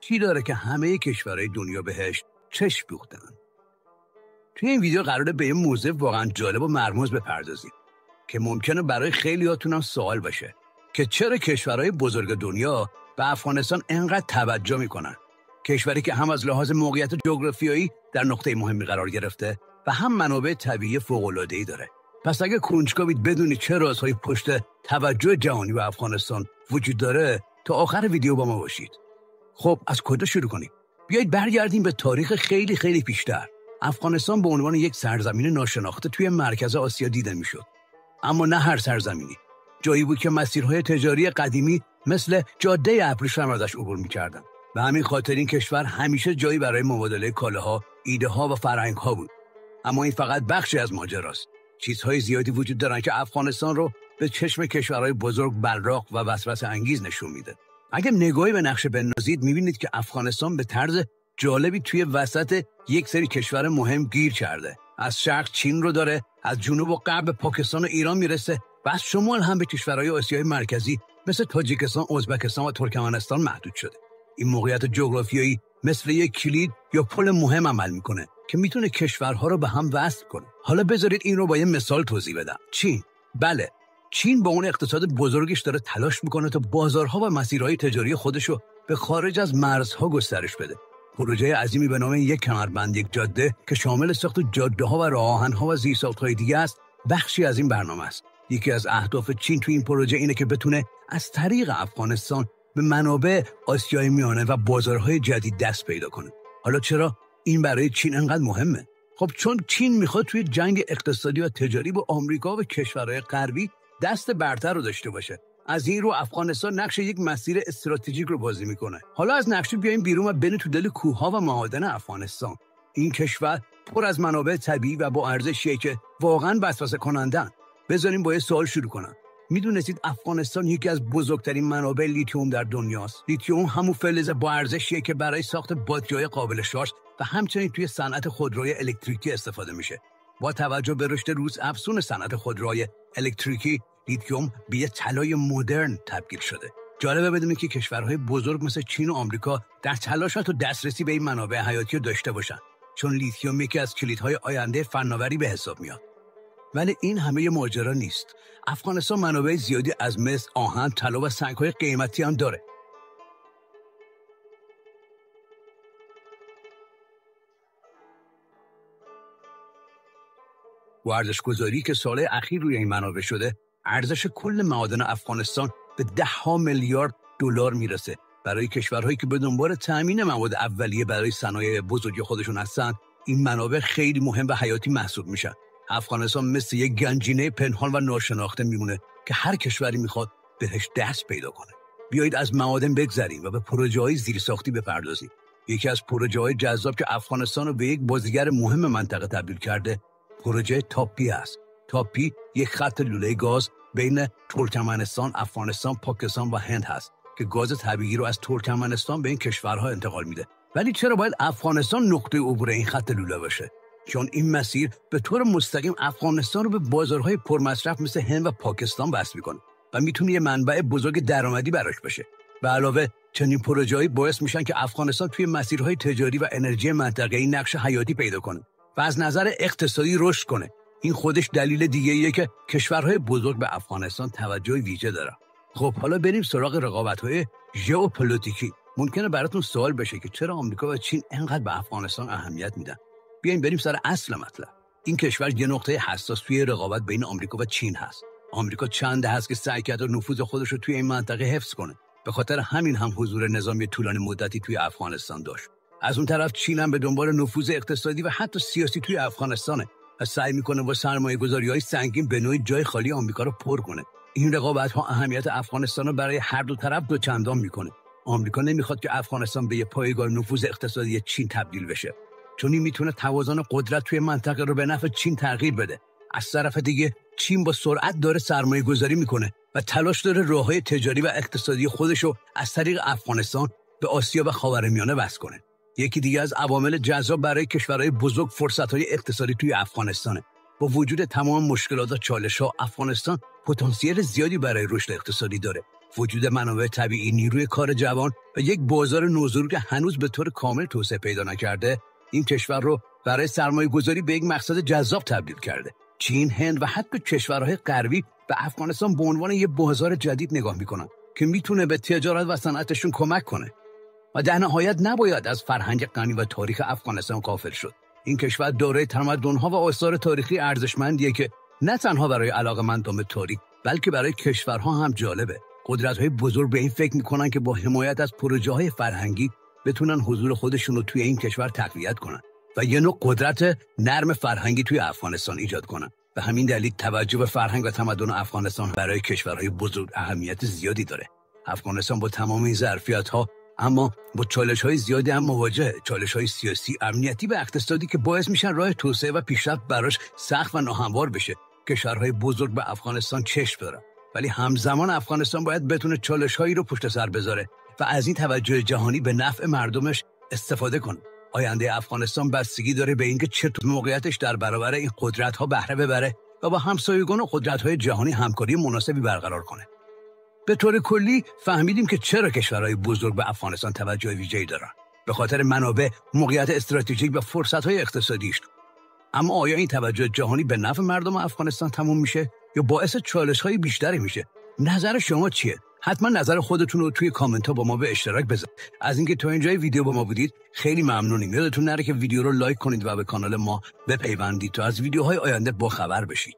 چی داره که همه کشورهای دنیا بهش چشم دوختن؟ توی این ویدیو قراره به یه موضوع واقعا جالب و مرموز بپردازیم که ممکنه برای خیلیاتون هم سوال باشه که چرا کشورهای بزرگ دنیا به افغانستان انقدر توجه میکنن؟ کشوری که هم از لحاظ موقعیت جغرافیایی در نقطه مهمی قرار گرفته و هم منابع طبیعی فوق‌العاده‌ای داره. پس اگه کنجکاوید بدونید چه رازهای پشت توجه جهانی به افغانستان وجود داره، تا آخر ویدیو با ما باشید. خب از کجا شروع کنیم؟ بیایید برگردیم به تاریخ خیلی خیلی پیشتر. افغانستان به عنوان یک سرزمین ناشناخته توی مرکز آسیا دیده میشد. اما نه هر سرزمینی. جایی بود که مسیرهای تجاری قدیمی مثل جاده ابریشم ازش عبور می‌کردند. به همین خاطر این کشور همیشه جایی برای مبادله کالاها، ایده‌ها و فرهنگ‌ها بود. اما این فقط بخشی از ماجراست. چیزهای زیادی وجود دارن که افغانستان رو به چشم کشورهای بزرگ براق و وسوسه انگیز نشون میده. اگه نگاهی به نقشه بندازید می‌بینید که افغانستان به طرز جالبی توی وسط یک سری کشور مهم گیر کرده. از شرق چین رو داره، از جنوب و غرب پاکستان و ایران میرسه و از شمال هم به کشورهای آسیای مرکزی مثل تاجیکستان، ازبکستان و ترکمنستان محدود شده. این موقعیت جغرافیایی مثل یک کلید یا پل مهم عمل میکنه که میتونه کشورها رو به هم وصل کنه. حالا بذارید این رو با یه مثال توضیح بدم. چین. بله، چین با اون اقتصاد بزرگش داره تلاش میکنه تا بازارها و مسیرهای تجاری خودشو به خارج از مرزها گسترش بده. پروژه عظیمی به نام یک کمربند یک جاده که شامل ساخت جاده‌ها و راه‌آهن‌ها و زیرساخت‌های دیگه است، بخشی از این برنامه است. یکی از اهداف چین توی این پروژه اینه که بتونه از طریق افغانستان به منابع آسیای میانه و بازارهای جدید دست پیدا کنه. حالا چرا این برای چین انقدر مهمه؟ خب چون چین میخواد توی جنگ اقتصادی و تجاری با آمریکا و کشورهای غربی دست برتر رو داشته باشه. از این رو افغانستان نقش یک مسیر استراتژیک رو بازی میکنه. حالا از نقشه بیایم بیرون و بریم تو دل کوهها و معادن افغانستان. این کشور پر از منابع طبیعی و با ارزشیه که واقعاً وسوسه کنندن. بذاریم با یه سوال شروع کنم. میدونستید افغانستان یکی از بزرگترین منابع لیتیوم در دنیاست؟ لیتیوم همون فلز با ارزشیه که برای ساخت باتری‌های قابل شارژ و همچنین توی صنعت خودروی الکتریکی استفاده میشه. با توجه به رشد روز افزون صنعت خودروی الکتریکی، لیتیوم به یه طلای مدرن تبدیل شده. جالبه بدونید که کشورهای بزرگ مثل چین و آمریکا در تلاشن تا دسترسی به این منابع حیاتی رو داشته باشن، چون لیتیوم یکی از کلیدهای آینده فناوری به حساب میاد. ولی این همه ماجرا نیست. افغانستان منابع زیادی از مس، آهن، طلا و سنگ‌های قیمتی هم داره. با ارزش‌گذاری که سال‌های اخیر روی این منابع شده، ارزش کل معادن افغانستان به 10 میلیارد دلار میرسه. برای کشورهایی که به دنبال تامین مواد اولیه برای صنایع بزرگ خودشون هستن، این منابع خیلی مهم و حیاتی محسوب میشن. افغانستان مثل یک گنجینه پنهان و ناشناخته میمونه که هر کشوری میخواد بهش دست پیدا کنه. بیایید از معادن بگذریم و به پروژه‌های زیرساختی بپردازیم. یکی از پروژه‌های جذاب که افغانستان رو به یک بازیگر مهم منطقه تبدیل کرده، پروژه تاپی است. تاپی یک خط لوله گاز بین ترکمنستان، افغانستان، پاکستان و هند هست که گاز طبیعی رو از ترکمنستان به این کشورها انتقال میده. ولی چرا باید افغانستان نقطه عبور این خط لوله باشه؟ چون این مسیر به طور مستقیم افغانستان رو به بازارهای پرمصرف مثل هند و پاکستان وصل میکنه و میتونه یه منبع بزرگ درآمدی براش بشه. به علاوه چنین پروژه‌ای باعث میشن که افغانستان توی مسیرهای تجاری و انرژی منطقه‌ای نقش حیاتی پیدا کنه و از نظر اقتصادی رشد کنه. این خودش دلیل دیگه‌ایه که کشورهای بزرگ به افغانستان توجه ویژه دارن. خب حالا بریم سراغ رقابت‌های ژئوپلیتیکی. ممکنه براتون سوال بشه که چرا آمریکا و چین انقدر به افغانستان اهمیت میدن. بیاین بریم سر اصل مطلب. این کشور یه نقطه حساس توی رقابت بین آمریکا و چین هست. آمریکا چند دهه است که سعی کرده نفوذ خودش رو توی این منطقه حفظ کنه. به خاطر همین هم حضور نظامی طولانی مدتی توی افغانستان داشت. از اون طرف چین هم به دنبال نفوذ اقتصادی و حتی سیاسی توی افغانستانه و سعی میکنه با سرمایه‌گذاری‌های سنگین به نوعی جای خالی آمریکا رو پر کنه. این رقابت‌ها اهمیت افغانستان رو برای هر دو طرف دوچندان میکنه. آمریکا نمیخواد که افغانستان به یه پایگاه نفوذ اقتصادی چین تبدیل بشه، چون این میتونه توازن قدرت توی منطقه رو به نفع چین تغییر بده. از طرف دیگه چین با سرعت داره سرمایه‌گذاری میکنه و تلاش داره راههای تجاری و اقتصادی خودش رو از طریق افغانستان به آسیا و خاورمیانه وصل کنه. یکی دیگه از عوامل جذاب برای کشورهای بزرگ فرصت‌های اقتصادی توی افغانستانه. با وجود تمام مشکلات و چالش‌ها، افغانستان پتانسیل زیادی برای رشد اقتصادی داره. وجود منابع طبیعی، نیروی کار جوان و یک بازار نوظهور که هنوز به طور کامل توسعه پیدا نکرده، این کشور رو برای سرمایه‌گذاری به یک مقصد جذاب تبدیل کرده. چین، هند و حتی کشورهای غربی به افغانستان به عنوان یک بازار جدید نگاه میکنن که میتونه به تجارت و صنعتشون کمک کنه. و در نهایت نباید از فرهنگ غنی و تاریخ افغانستان غافل شد. این کشور دوره تمدن‌ها و آثار تاریخی ارزشمندیه که نه تنها برای علاقه‌مندان به تاریخ بلکه برای کشورها هم جالبه. قدرت‌های بزرگ به این فکر می‌کنن که با حمایت از پروژه‌های فرهنگی بتونن حضور خودشون رو توی این کشور تقویت کنن و یه نوع قدرت نرم فرهنگی توی افغانستان ایجاد کنن. به همین دلیل توجه به فرهنگ و تمدن افغانستان برای کشورهای بزرگ اهمیت زیادی داره. افغانستان با تمام این ظرفیت‌ها اما با چالش‌های زیادی هم مواجهه، چالش‌های سیاسی، امنیتی و اقتصادی که باعث میشن راه توسعه و پیشرفت براش سخت و ناهموار بشه. کشورهای بزرگ به افغانستان چشم دارن، ولی همزمان افغانستان باید بتونه چالش‌هایی رو پشت سر بذاره و از این توجه جهانی به نفع مردمش استفاده کنه. آینده افغانستان بستگی داره به اینکه چطور موقعیتش در برابر این قدرت‌ها بهره ببره و با همسایگان و قدرت‌های جهانی همکاری مناسبی برقرار کنه. به طور کلی فهمیدیم که چرا کشورهای بزرگ به افغانستان توجه ویژه‌ای دارن. به خاطر منابع، موقعیت استراتژیک و فرصت‌های اقتصادیش. اما آیا این توجه جهانی به نفع مردم افغانستان تموم میشه یا باعث چالش‌های بیشتری میشه؟ نظر شما چیه؟ حتما نظر خودتون رو توی کامنت‌ها با ما به اشتراک بذارید. از اینکه تا اینجای ویدیو با ما بودید خیلی ممنونیم. یادتون نره که ویدیو رو لایک کنید و به کانال ما بپیوندید تا از ویدیوهای آینده با خبر بشید.